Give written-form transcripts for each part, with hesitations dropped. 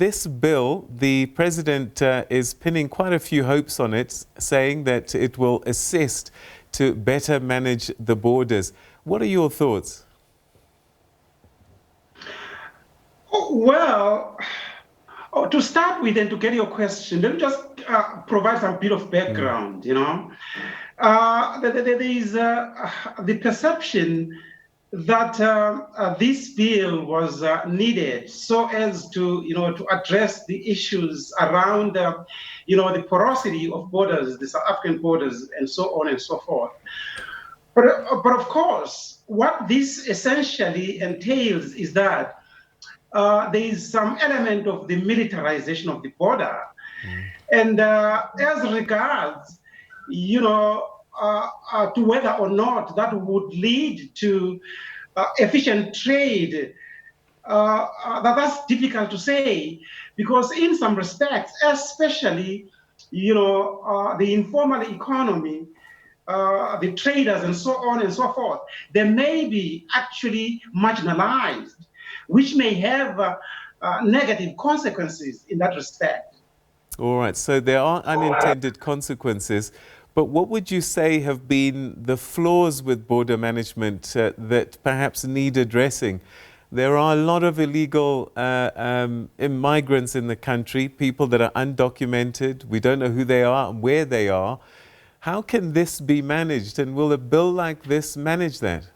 This bill, the president is pinning quite a few hopes on it, saying that it will assist to better manage the borders. What are your thoughts? Well, to start with and to get your question, let me just provide some bit of background. There is the perception that this bill was needed so as to address the issues around the porosity of borders, the South African borders, and so on and so forth. But of course, what this essentially entails is that there is some element of the militarization of the border. And as regards, to whether or not that would lead to efficient trade, that's difficult to say, because in some respects, especially, the informal economy, the traders and so on and so forth, they may be actually marginalized, which may have negative consequences in that respect. All right, so there are unintended consequences, but what would you say have been the flaws with border management that perhaps need addressing? There are a lot of illegal migrants in the country, people that are undocumented. We don't know who they are and where they are. How can this be managed, and will a bill like this manage that?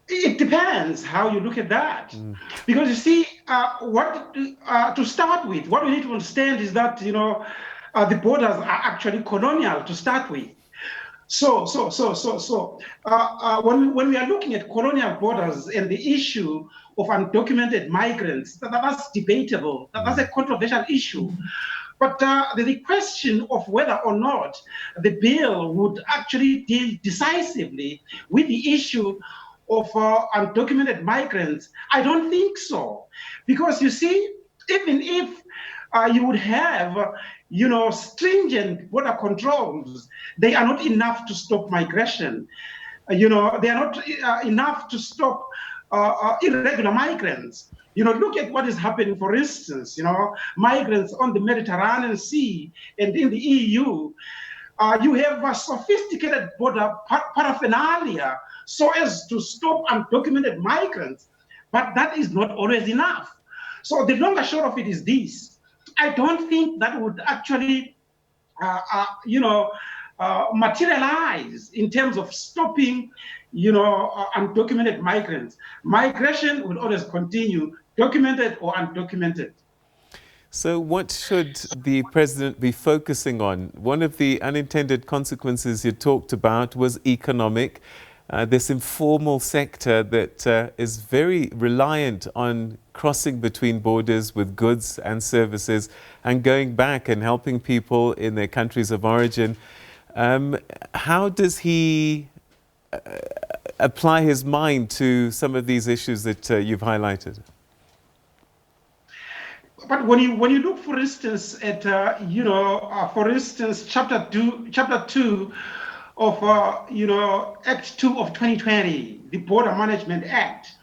It depends how you look at that. Because you see, to start with, what we need to understand is that the borders are actually colonial to start with. So when we are looking at colonial borders and the issue of undocumented migrants, that's debatable. That's a controversial issue. But the question of whether or not the bill would actually deal decisively with the issue of undocumented migrants, I don't think so. Because you see, even if you would have stringent border controls, they are not enough to stop migration. They are not enough to stop irregular migrants. Look at what is happening, for instance, migrants on the Mediterranean Sea and in the EU. You have a sophisticated border paraphernalia so as to stop undocumented migrants, but that is not always enough. So the long and short of it is this: I don't think that would actually, materialize in terms of stopping, undocumented migrants. Migration will always continue, documented or undocumented. So what should the president be focusing on? One of the unintended consequences you talked about was economic. This informal sector that is very reliant on crossing between borders with goods and services and going back and helping people in their countries of origin. How does he apply his mind to some of these issues that you've highlighted? But when you look, for instance, at for instance, chapter two of Act 2 of 2020, the Border Management Act,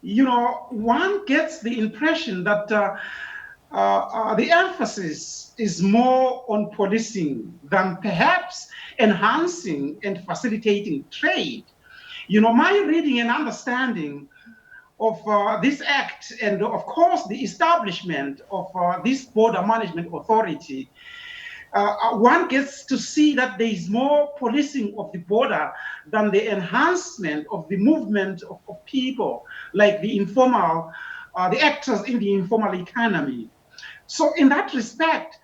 one gets the impression that the emphasis is more on policing than perhaps enhancing and facilitating trade. My reading and understanding of this act, and of course the establishment of this Border Management Authority, one gets to see that there is more policing of the border than the enhancement of the movement of people, like the informal, the actors in the informal economy. So in that respect,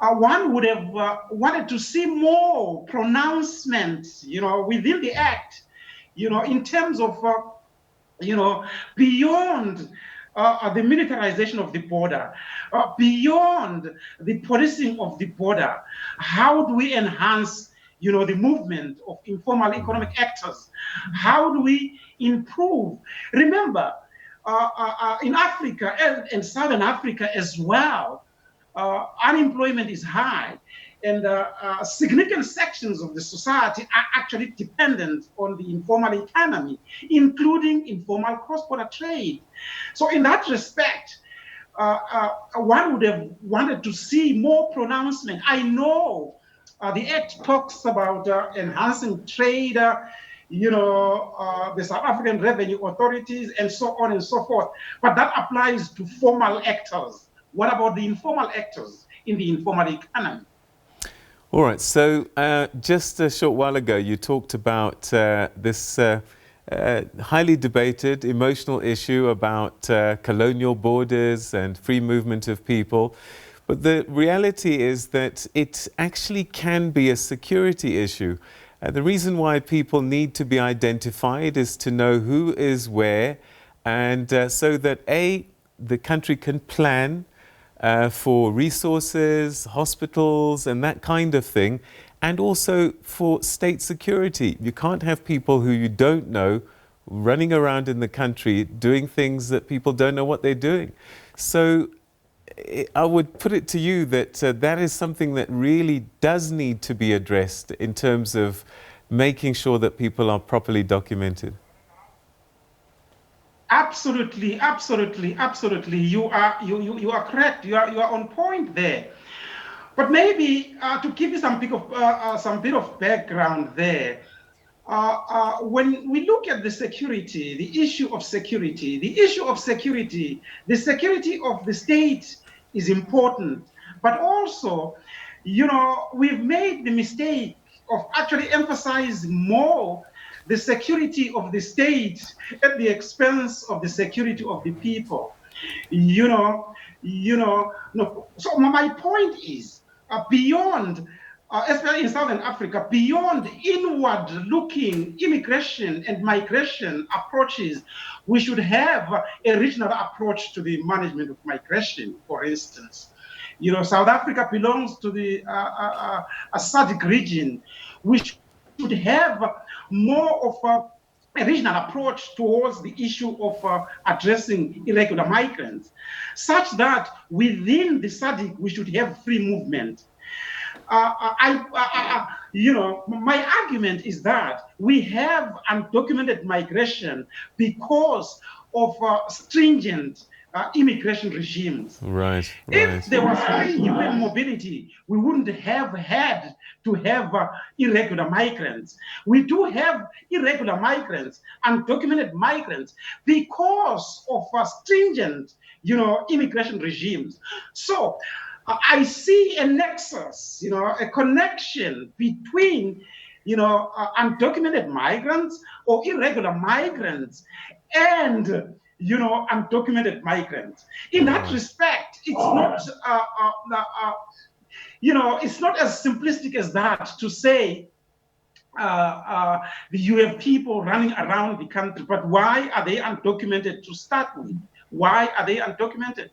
one would have wanted to see more pronouncements, within the act, in terms of, beyond the militarization of the border, beyond the policing of the border. How do we enhance, the movement of informal economic actors? How do we improve? Remember, in Africa and Southern Africa as well, unemployment is high. and significant sections of the society are actually dependent on the informal economy, including informal cross-border trade. So in that respect, one would have wanted to see more pronouncement. I know the Act talks about enhancing trade, the South African revenue authorities, and so on and so forth. But that applies to formal actors. What about the informal actors in the informal economy? All right, so just a short while ago, you talked about this highly debated, emotional issue about colonial borders and free movement of people. But the reality is that it actually can be a security issue. The reason why people need to be identified is to know who is where, and so that A, the country can plan for resources, hospitals, and that kind of thing, and also for state security. You can't have people who you don't know running around in the country doing things that people don't know what they're doing. So I would put it to you that that is something that really does need to be addressed in terms of making sure that people are properly documented. Absolutely, absolutely, absolutely. You are correct. You are on point there. But maybe to give you some bit of background there, when we look at the security, the issue of security, the security of the state is important. But also, we've made the mistake of actually emphasizing more the security of the state at the expense of the security of the people. No. So my point is, beyond, especially in Southern Africa, beyond inward-looking immigration and migration approaches, we should have a regional approach to the management of migration, for instance. South Africa belongs to the SADC region. We should have more of a regional approach towards the issue of addressing irregular migrants, such that within the SADC we should have free movement. My argument is that we have undocumented migration because of stringent immigration regimes. Right, If right. there was free human mobility, we wouldn't have had to have irregular migrants. We do have irregular migrants, undocumented migrants, because of stringent, immigration regimes. So I see a nexus, a connection between, undocumented migrants or irregular migrants and undocumented migrants. In that respect, it's not as simplistic as that to say you have people running around the country, but why are they undocumented to start with? Why are they undocumented?